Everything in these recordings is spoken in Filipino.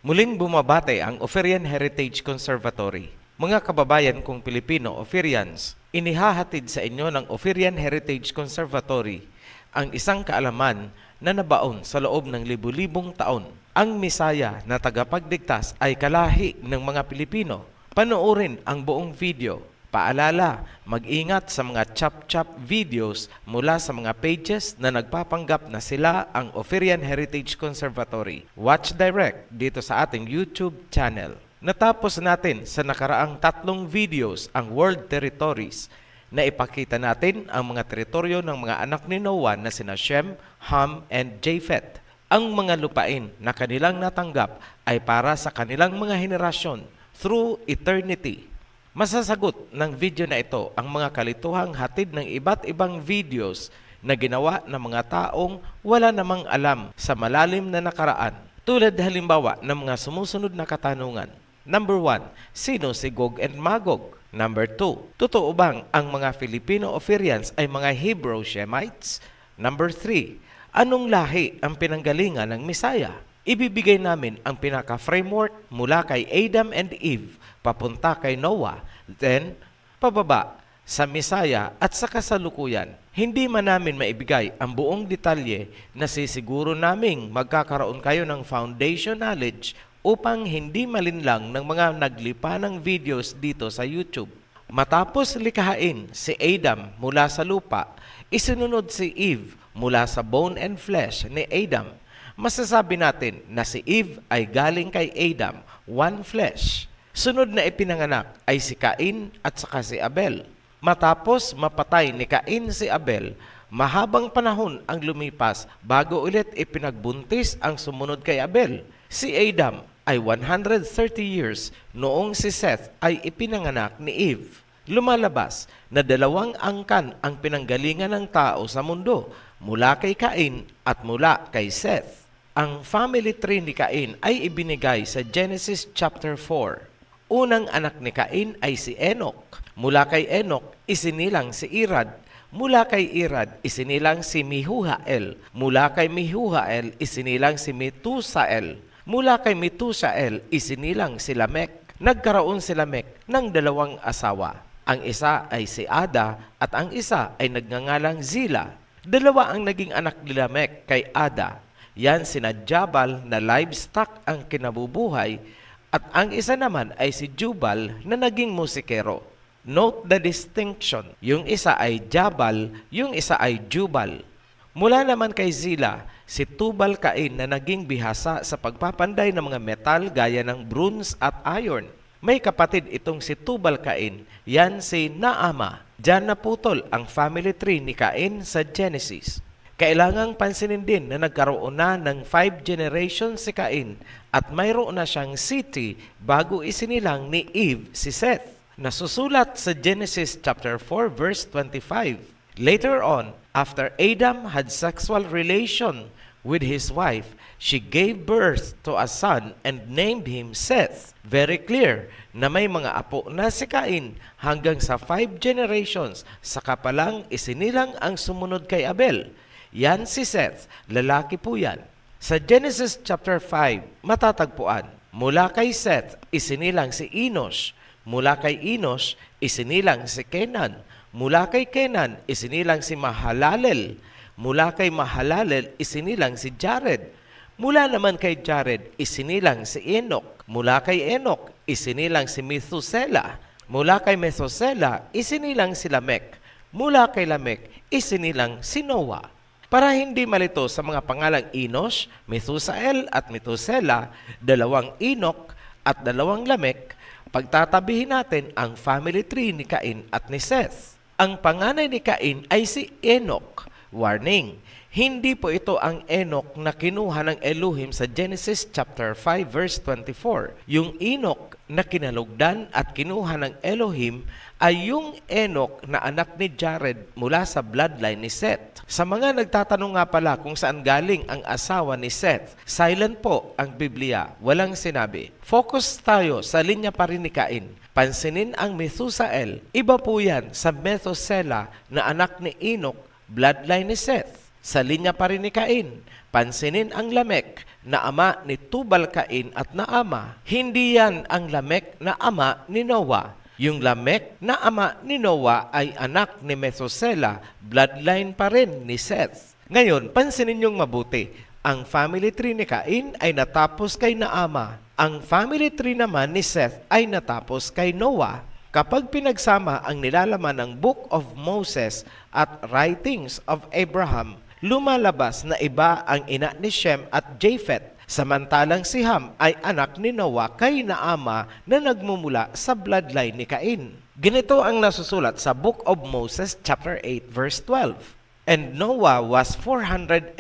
Muling bumabate ang Oferian Heritage Conservatory. Mga kababayan kong Pilipino, Oferians, inihahatid sa inyo ng Oferian Heritage Conservatory ang isang kaalaman na nabaon sa loob ng libu-libong taon. Ang Misaya na tagapagligtas ay kalahi ng mga Pilipino. Panoorin ang buong video. Paalala, mag-ingat sa mga chop-chop videos mula sa mga pages na nagpapanggap na sila ang Oferian Heritage Conservatory. Watch direct dito sa ating YouTube channel. Natapos natin sa nakaraang 3 videos ang World Territories na ipakita natin ang mga teritoryo ng mga anak ni Noah na sina Shem, Ham, and Japheth. Ang mga lupain na kanilang natanggap ay para sa kanilang mga henerasyon through eternity. Masasagot ng video na ito ang mga kalituhang hatid ng iba't ibang videos na ginawa ng mga taong wala namang alam sa malalim na nakaraan. Tulad halimbawa ng mga sumusunod na katanungan. Number 1, sino si Gog and Magog? Number 2, totoo bang ang mga Filipino Oferians ay mga Hebrew Shemites? Number 3, anong lahi ang pinanggalingan ng Misaya? Ibibigay namin ang pinaka-framework mula kay Adam and Eve papunta kay Noah, then pababa sa Misaya at sa kasalukuyan. Hindi man namin maibigay ang buong detalye na sisiguro naming magkakaroon kayo ng foundation knowledge upang hindi malinlang ng mga naglipa ng videos dito sa YouTube. Matapos likhain si Adam mula sa lupa, isinunod si Eve mula sa bone and flesh ni Adam. Masasabi natin na si Eve ay galing kay Adam, one flesh. Sunod na ipinanganak ay si Cain at saka si Abel. Matapos mapatay ni Cain si Abel, mahabang panahon ang lumipas bago ulit ipinagbuntis ang sumunod kay Abel. Si Adam ay 130 years noong si Seth ay ipinanganak ni Eve. Lumalabas na 2 angkan ang pinanggalingan ng tao sa mundo, mula kay Cain at mula kay Seth. Ang family tree ni Cain ay ibinigay sa Genesis chapter 4. Unang anak ni Cain ay si Enoch. Mula kay Enoch, isinilang si Irad. Mula kay Irad, isinilang si Mehujael. Mula kay Mehujael, isinilang si Metusael. Mula kay Metusael, isinilang si Lamech. Nagkaroon si Lamech ng 2 asawa. Ang isa ay si Ada at ang isa ay nagngangalang Zila. 2 ang naging anak ni Lamech kay Ada. Yan sina Jabal na livestock ang kinabubuhay at ang isa naman ay si Jubal na naging musikero. Note the distinction. Yung isa ay Jabal, yung isa ay Jubal. Mula naman kay Zila, si Tubal Cain na naging bihasa sa pagpapanday ng mga metal gaya ng bronze at iron. May kapatid itong si Tubal Cain, yan si Naama. Diyan naputol ang family tree ni Cain sa Genesis. Kailangang pansinin din na nagkaroon na ng 5 generations si Cain at mayroon na siyang city bago isinilang ni Eve si Seth. Nasusulat sa Genesis chapter 4 verse 25. Later on, after Adam had sexual relation with his wife, she gave birth to a son and named him Seth. Very clear na may mga apo na si Cain hanggang sa 5 generations, saka pa lang isinilang ang sumunod kay Abel. Yan si Seth, lalaki po yan. Sa Genesis chapter 5, matatagpuan, mula kay Seth, isinilang si Enos. Mula kay Enos, isinilang si Kenan. Mula kay Kenan, isinilang si Mahalalel. Mula kay Mahalalel, isinilang si Jared. Mula naman kay Jared, isinilang si Enoch. Mula kay Enoch, isinilang si Methusela. Mula kay Methusela, isinilang si Lamech. Mula kay Lamech, isinilang si Noah. Para hindi malito sa mga pangalang Enos, Methusael at Methusela, 2 Enoch at 2 Lamech, pagtatabihin natin ang family tree ni Cain at ni Seth. Ang panganay ni Cain ay si Enoch. Warning, hindi po ito ang Enoch na kinuha ng Elohim sa Genesis chapter 5 verse 24. Yung Enoch na kinalugdan at kinuha ng Elohim ay yung Enoch na anak ni Jared mula sa bloodline ni Seth. Sa mga nagtatanong nga pala kung saan galing ang asawa ni Seth, silent po ang Biblia, walang sinabi. Focus tayo sa linya pa rin ni Cain. Pansinin ang Methusael. Iba po yan sa Methusela na anak ni Enoch, bloodline ni Seth. Sa linya pa rin ni Cain. Pansinin ang Lamech na ama ni Tubal-Cain at Naama. Hindi yan ang Lamek na ama ni Noah. Yung Lamek na ama ni Noah ay anak ni Methuselah, bloodline pa rin ni Seth. Ngayon, pansinin niyong mabuti. Ang family tree ni Cain ay natapos kay Naama. Ang family tree naman ni Seth ay natapos kay Noah. Kapag pinagsama ang nilalaman ng Book of Moses at Writings of Abraham, lumalabas na iba ang ina ni Shem at Japheth, samantalang si Ham ay anak ni Noah kay Naama na nagmumula sa bloodline ni Cain. Ganito ang nasusulat sa Book of Moses chapter 8 verse 12. And Noah was 450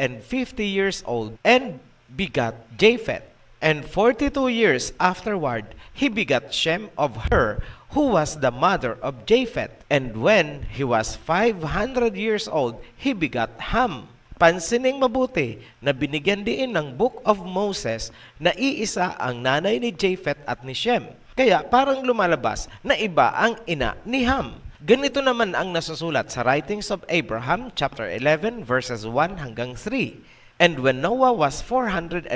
years old and begat Japheth. And 42 years afterward, he begat Shem of her, who was the mother of Japheth. And when he was 500 years old, he begat Ham. Pansining mabuti na binigyan din ng Book of Moses na iisa ang nanay ni Japheth at ni Shem. Kaya parang lumalabas na iba ang ina ni Ham. Ganito naman ang nasusulat sa Writings of Abraham, chapter 11, verses 1 hanggang 3. And when Noah was 450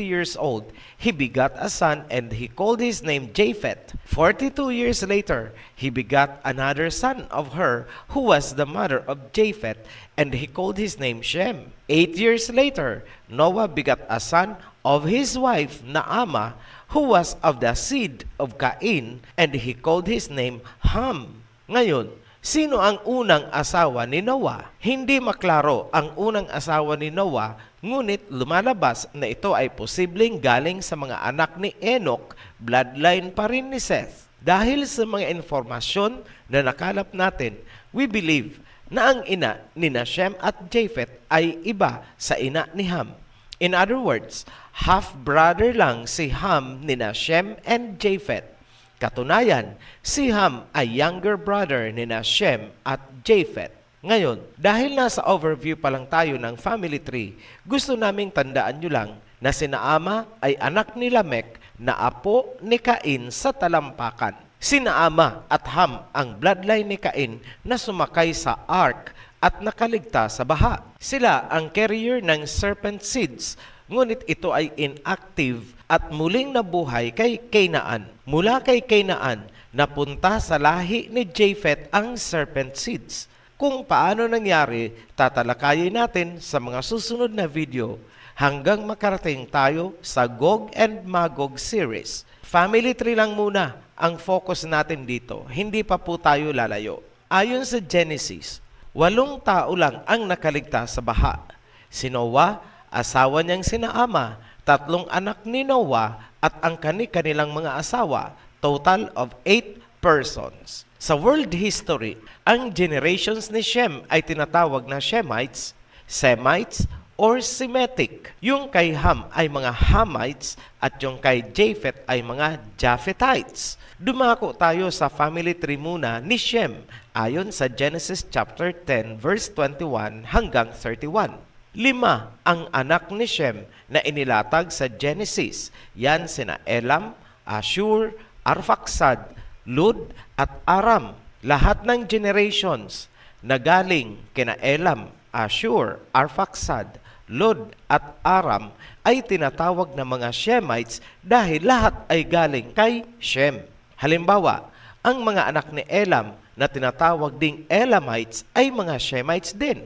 years old, he begat a son, and he called his name Japheth. 42 years later, he begat another son of her, who was the mother of Japheth, and he called his name Shem. 8 years later, Noah begat a son of his wife Naama, who was of the seed of Cain, and he called his name Ham. Ngayon, sino ang unang asawa ni Noah? Hindi maklaro ang unang asawa ni Noah, ngunit lumalabas na ito ay posibleng galing sa mga anak ni Enoch, bloodline pa rin ni Seth. Dahil sa mga informasyon na nakalap natin, we believe na ang ina ni Shem at Japheth ay iba sa ina ni Ham. In other words, half-brother lang si Ham ni Shem and Japheth. Katunayan, si Ham ay younger brother ni Shem at Japheth. Ngayon, dahil nasa overview pa lang tayo ng family tree, gusto naming tandaan nyo lang na si Naama ay anak ni Lamek na apo ni Cain sa talampakan. Si Naama at Ham ang bloodline ni Cain na sumakay sa ark at nakaligtas sa baha. Sila ang carrier ng serpent seeds, ngunit ito ay inactive at muling nabuhay kay Canaan. Mula kay Canaan, napunta sa lahi ni Japheth ang serpent seeds. Kung paano nangyari, tatalakayin natin sa mga susunod na video hanggang makarating tayo sa Gog and Magog series. Family tree lang muna ang focus natin dito, hindi pa po tayo lalayo. Ayon sa Genesis, 8 tao lang ang nakaligtas sa baha. Si Noah, asawa niyang si Naama, 3 anak ni Noah at ang kanilang mga asawa, total of 8 persons. Sa world history, ang generations ni Shem ay tinatawag na Shemites, Semites, or Semitic. Yung kay Ham ay mga Hamites at yung kay Japheth ay mga Japhethites. Dumako tayo sa family tree muna ni Shem ayon sa Genesis chapter 10 verse 21 hanggang 31. 5 ang anak ni Shem na inilatag sa Genesis. Yan sina Elam, Ashur, Arphaxad, Lud, at Aram. Lahat ng generations na galing kina Elam, Ashur, Arphaxad, Lud, at Aram ay tinatawag na mga Shemites dahil lahat ay galing kay Shem. Halimbawa, ang mga anak ni Elam na tinatawag ding Elamites ay mga Shemites din.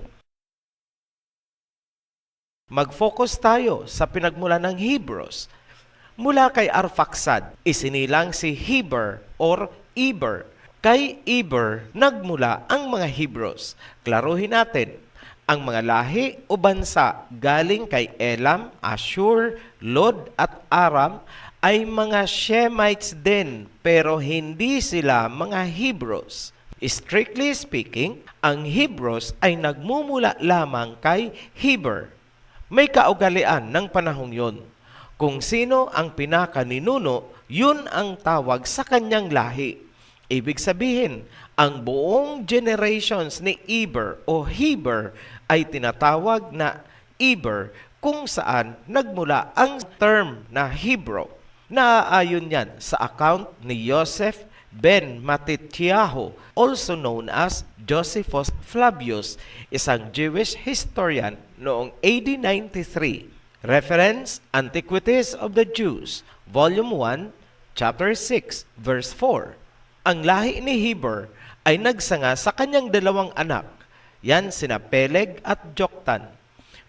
Mag-focus tayo sa pinagmula ng Hebrews. Mula kay Arphaxad, isinilang si Heber or Eber. Kay Eber, nagmula ang mga Hebrews. Klaruhin natin, ang mga lahi o bansa galing kay Elam, Ashur, Lod at Aram ay mga Shemites din, pero hindi sila mga Hebrews. Strictly speaking, ang Hebrews ay nagmumula lamang kay Heber. May kaugalian ng panahong yon. Kung sino ang pinakaninuno, yun ang tawag sa kanyang lahi. Ibig sabihin, ang buong generations ni Eber o Heber ay tinatawag na Eber kung saan nagmula ang term na Hebrew. Naaayon yan sa account ni Joseph ben Matityahu, also known as Josephus Flavius, isang Jewish historian noong AD 93. Reference, Antiquities of the Jews, Volume 1, Chapter 6, Verse 4. Ang lahi ni Heber ay nagsanga sa kanyang dalawang anak, yan sina Peleg at Joktan.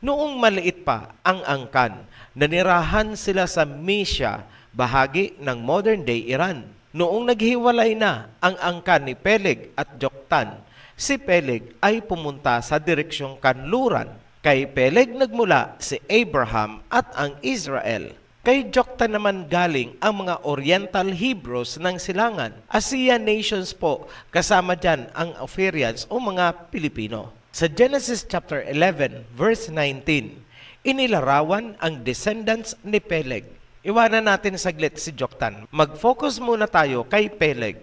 Noong maliit pa ang angkan, nanirahan sila sa Mysia, bahagi ng modern-day Iran. Noong naghiwalay na ang angkan ni Peleg at Joktan, si Peleg ay pumunta sa direksyong kanluran. Kay Peleg nagmula si Abraham at ang Israel. Kay Joktan naman galing ang mga Oriental Hebrews ng silangan. ASEAN nations po, kasama dyan ang Ophirians o mga Pilipino. Sa Genesis chapter 11, verse 19, inilarawan ang descendants ni Peleg. Iwanan natin saglit si Joktan. Mag-focus muna tayo kay Peleg.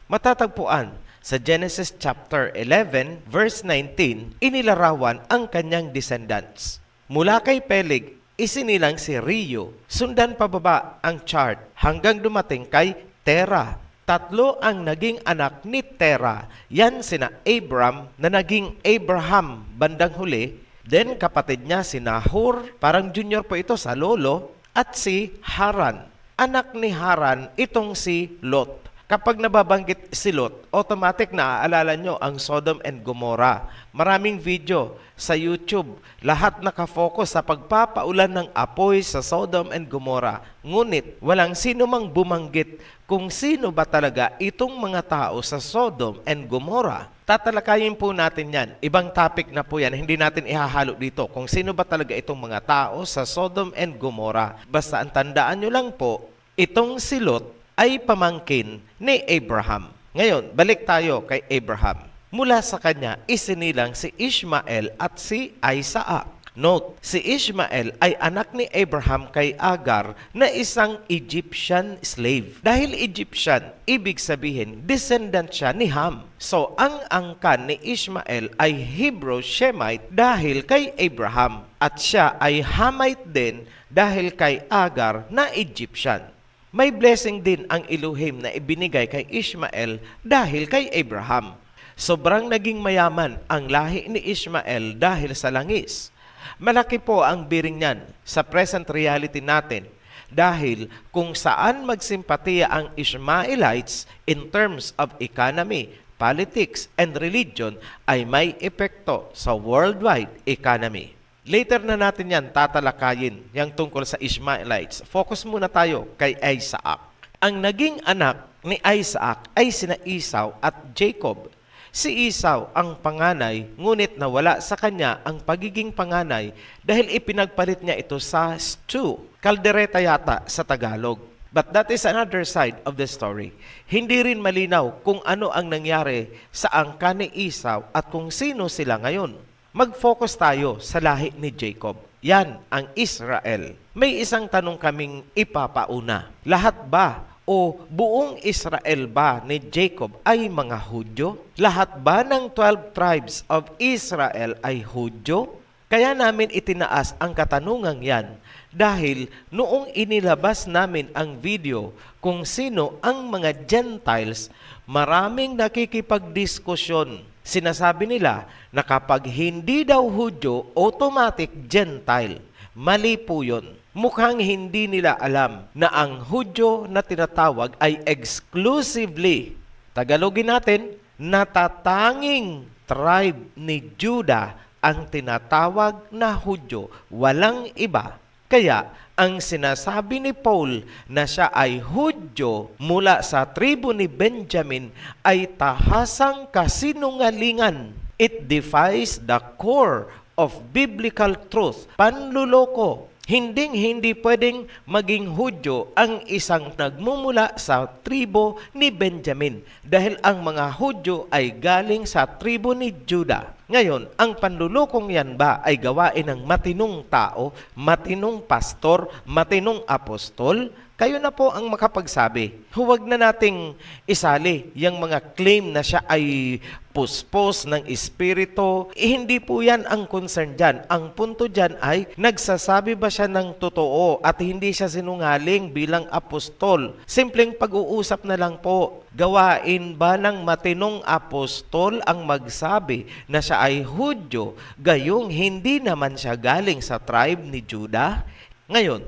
Matatagpuan sa Genesis chapter 11, verse 19, inilarawan ang kanyang descendants. Mula kay Peleg, isinilang si Reu. Sundan pababa ang chart hanggang dumating kay Terah. Tatlo ang naging anak ni Terah. Yan sina Abram na naging Abraham bandang huli. Then kapatid niya si Nahor, parang junior po ito sa lolo. At si Haran. Anak ni Haran itong si Lot. Kapag nababanggit si Lot, automatic na aalala nyo ang Sodom and Gomorrah. Maraming video sa YouTube, lahat nakafocus sa pagpapaulan ng apoy sa Sodom and Gomorrah. Ngunit walang sino mang bumanggit kung sino ba talaga itong mga tao sa Sodom and Gomorrah. Tatalakayin po natin yan. Ibang topic na po yan. Hindi natin ihahalo dito kung sino ba talaga itong mga tao sa Sodom and Gomorrah. Basta ang tandaan nyo lang po, itong si Lot ay pamangkin ni Abraham. Ngayon, balik tayo kay Abraham. Mula sa kanya, isinilang si Ishmael at si Isaac. Note, si Ishmael ay anak ni Abraham kay Agar na isang Egyptian slave. Dahil Egyptian, ibig sabihin, descendant siya ni Ham. So, ang angkan ni Ishmael ay Hebrew Shemite dahil kay Abraham. At siya ay Hamite din dahil kay Agar na Egyptian. May blessing din ang Elohim na ibinigay kay Ishmael dahil kay Abraham. Sobrang naging mayaman ang lahi ni Ishmael dahil sa langis. Malaki po ang biring niyan sa present reality natin dahil kung saan magsimpatiya ang Ishmaelites in terms of economy, politics, and religion ay may epekto sa worldwide economy. Later na natin yan tatalakayin yang tungkol sa Ishmaelites. Focus muna tayo kay Isaac. Ang naging anak ni Isaac ay sina Esau at Jacob. Si Esau ang panganay, ngunit nawala sa kanya ang pagiging panganay dahil ipinagpalit niya ito sa stew. Kaldereta yata sa Tagalog. But that is another side of the story. Hindi rin malinaw kung ano ang nangyari sa angkan ni Esau at kung sino sila ngayon. Mag-focus tayo sa lahi ni Jacob. Yan ang Israel. May isang tanong kaming ipapauna. Lahat ba o buong Israel ba ni Jacob ay mga Hudyo? Lahat ba ng 12 tribes of Israel ay Hudyo? Kaya namin itinaas ang katanungang yan dahil noong inilabas namin ang video kung sino ang mga Gentiles, maraming nakikipagdiskusyon. Sinasabi nila na kapag hindi daw Hudyo, automatic Gentile. Mali po yun. Mukhang hindi nila alam na ang Hudyo na tinatawag ay exclusively, Tagalogin natin, natatanging tribe ni Judah ang tinatawag na Hudyo. Walang iba. Kaya, ang sinasabi ni Paul na siya ay Hudyo mula sa tribo ni Benjamin ay tahasang kasinungalingan. It defies the core of biblical truth. Panluloko. Hindi pwedeng maging Hudyo ang isang nagmumula sa tribo ni Benjamin dahil ang mga Hudyo ay galing sa tribo ni Judah. Ngayon, ang panlulokong yan ba ay gawain ng matinong tao, matinong pastor, matinong apostol? Kayo na po ang makapagsabi. Huwag na nating isali yung mga claim na siya ay puspos ng espiritu. Hindi po yan ang concern dyan. Ang punto dyan ay nagsasabi ba siya ng totoo at hindi siya sinungaling bilang apostol. Simpleng pag-uusap na lang po. Gawain ba ng matinong apostol ang magsabi na siya ay Hudyo, gayong hindi naman siya galing sa tribe ni Judah? Ngayon,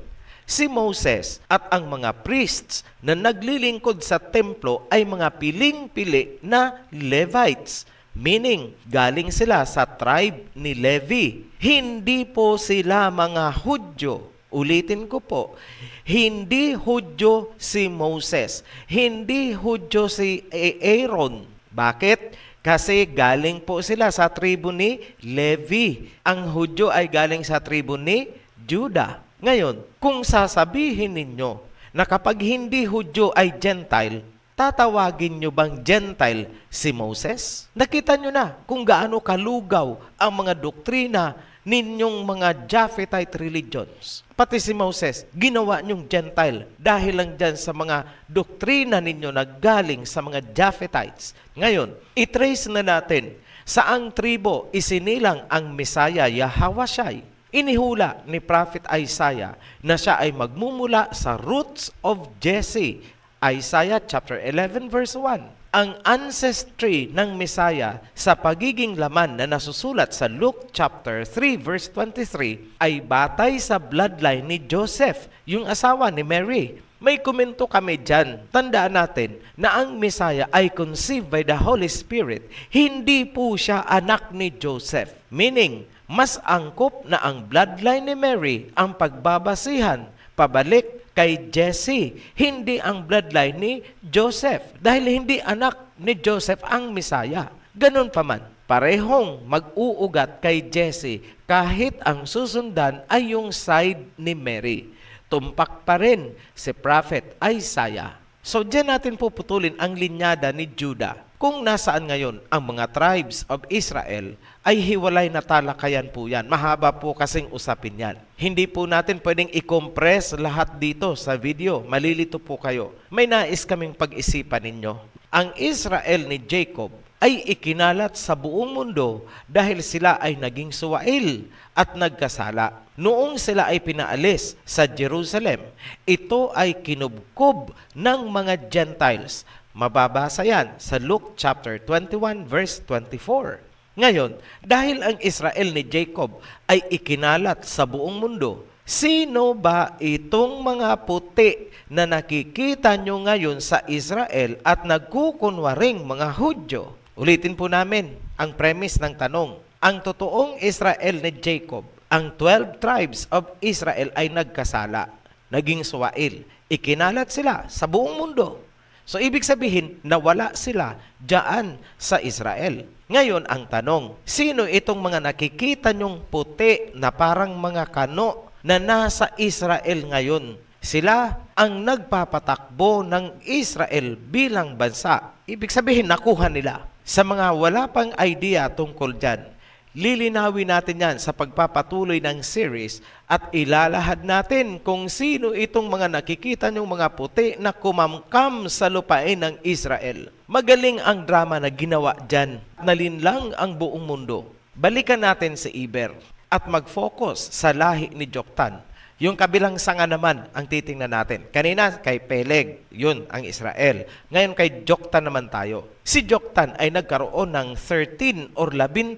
si Moses at ang mga priests na naglilingkod sa templo ay mga piling-pili na Levites. Meaning, galing sila sa tribe ni Levi. Hindi po sila mga Hudyo. Ulitin ko po, hindi Hudyo si Moses. Hindi Hudyo si Aaron. Bakit? Kasi galing po sila sa tribo ni Levi. Ang Hudyo ay galing sa tribo ni Judah. Ngayon, kung sasabihin ninyo na kapag hindi Hudyo ay Gentile, tatawagin nyo bang Gentile si Moses? Nakita nyo na kung gaano kalugaw ang mga doktrina ninyong mga Japhethite religions. Pati si Moses, ginawa nyong Gentile dahil lang dyan sa mga doktrina ninyo na galing sa mga Japhethites. Ngayon, itrace na natin saang tribo isinilang ang Messiah Yahawashai. Inihula ni Prophet Isaiah na siya ay magmumula sa roots of Jesse. Isaiah chapter 11 verse 1. Ang ancestry ng Messiah sa pagiging laman na nasusulat sa Luke chapter 3 verse 23 ay batay sa bloodline ni Joseph, yung asawa ni Mary. May komento kami dyan. Tandaan natin na ang Messiah ay conceived by the Holy Spirit. Hindi po siya anak ni Joseph. Meaning, mas angkop na ang bloodline ni Mary ang pagbabasihan pabalik kay Jesse, hindi ang bloodline ni Joseph. Dahil hindi anak ni Joseph ang Messiah. Ganun pa man, parehong mag-uugat kay Jesse kahit ang susundan ay yung side ni Mary. Tumpak pa rin si Prophet Isaiah. So diyan natin puputulin ang linyada ni Judah. Kung nasaan ngayon ang mga tribes of Israel, ay hiwalay na talakayan po yan. Mahaba po kasing usapin yan. Hindi po natin pwedeng i-compress lahat dito sa video. Malilito po kayo. May nais kaming pag-isipan ninyo. Ang Israel ni Jacob ay ikinalat sa buong mundo dahil sila ay naging suwail at nagkasala. Noong sila ay pinaalis sa Jerusalem, ito ay kinubkob ng mga Gentiles. Mababasa yan sa Luke chapter 21 verse 24. Ngayon, dahil ang Israel ni Jacob ay ikinalat sa buong mundo, sino ba itong mga puti na nakikita nyo ngayon sa Israel at nagkukunwaring mga Hudyo? Ulitin po namin ang premise ng tanong. Ang totoong Israel ni Jacob, ang 12 tribes of Israel ay nagkasala, naging suwail. Ikinalat sila sa buong mundo. So, ibig sabihin, nawala sila dyan sa Israel. Ngayon, ang tanong, sino itong mga nakikita nyong puti na parang mga kano na nasa Israel ngayon? Sila ang nagpapatakbo ng Israel bilang bansa. Ibig sabihin, nakuha nila. Sa mga wala pang idea tungkol dyan, lilinawin natin yan sa pagpapatuloy ng series at ilalahad natin kung sino itong mga nakikita nyong mga puti na kumamkam sa lupain ng Israel. Magaling ang drama na ginawa dyan. Nalinlang ang buong mundo. Balikan natin si Iber at mag-focus sa lahi ni Joktan. Yung kabilang sanga naman ang titingnan natin. Kanina kay Peleg, yun ang Israel. Ngayon kay Joktan naman tayo. Si Joktan ay nagkaroon ng 13 or 13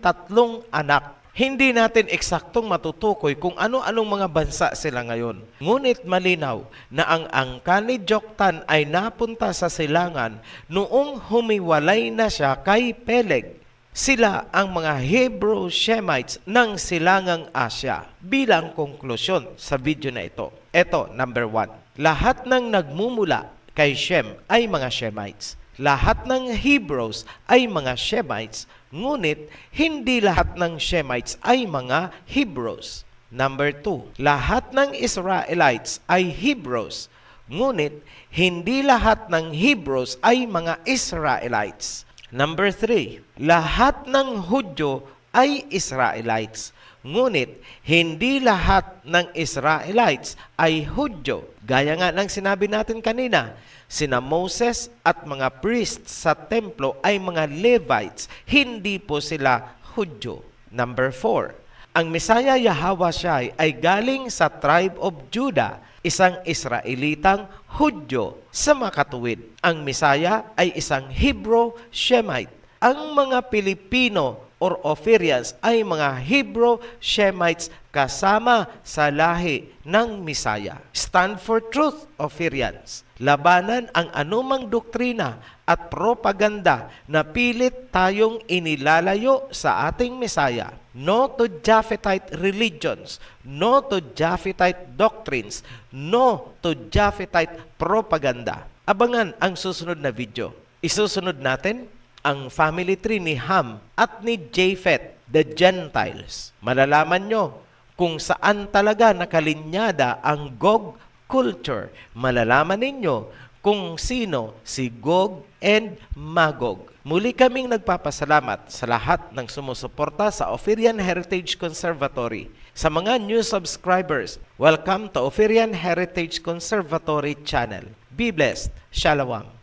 anak. Hindi natin eksaktong matutukoy kung ano-anong mga bansa sila ngayon. Ngunit malinaw na ang angka ni Joktan ay napunta sa silangan noong humiwalay na siya kay Peleg. Sila ang mga Hebrew Shemites ng silangang Asya. Bilang konklusyon sa video na ito. Ito, number 1. Lahat ng nagmumula kay Shem ay mga Shemites. Lahat ng Hebrews ay mga Shemites. Ngunit, hindi lahat ng Shemites ay mga Hebrews. Number 2. Lahat ng Israelites ay Hebrews. Ngunit, hindi lahat ng Hebrews ay mga Israelites. Number 3, lahat ng Hudyo ay Israelites. Ngunit, hindi lahat ng Israelites ay Hudyo. Gaya nga ng sinabi natin kanina, sina Moses at mga priests sa templo ay mga Levites. Hindi po sila Hudyo. Number 4, ang Messiah Yahweh ay galing sa tribe of Judah, isang Israelitang Hudyo sa makatuwid. Ang Messiah ay isang Hebrew Shemite. Ang mga Pilipino or Ophirians ay mga Hebrew Shemites kasama sa lahi ng Messiah. Stand for truth, Ophirians. Labanan ang anumang doktrina at propaganda na pilit tayong inilalayo sa ating Messiah. No to Japhetite religions, no to Japhetite doctrines, no to Japhetite propaganda. Abangan ang susunod na video. Isusunod natin ang family tree ni Ham at ni Japheth, the Gentiles. Malalaman nyo kung saan talaga nakalinyada ang Gog culture. Malalaman ninyo kung sino si Gog and Magog. Muli kaming nagpapasalamat sa lahat ng sumusuporta sa Ophirian Heritage Conservatory. Sa mga new subscribers, welcome to Ophirian Heritage Conservatory channel. Be blessed. Shalom.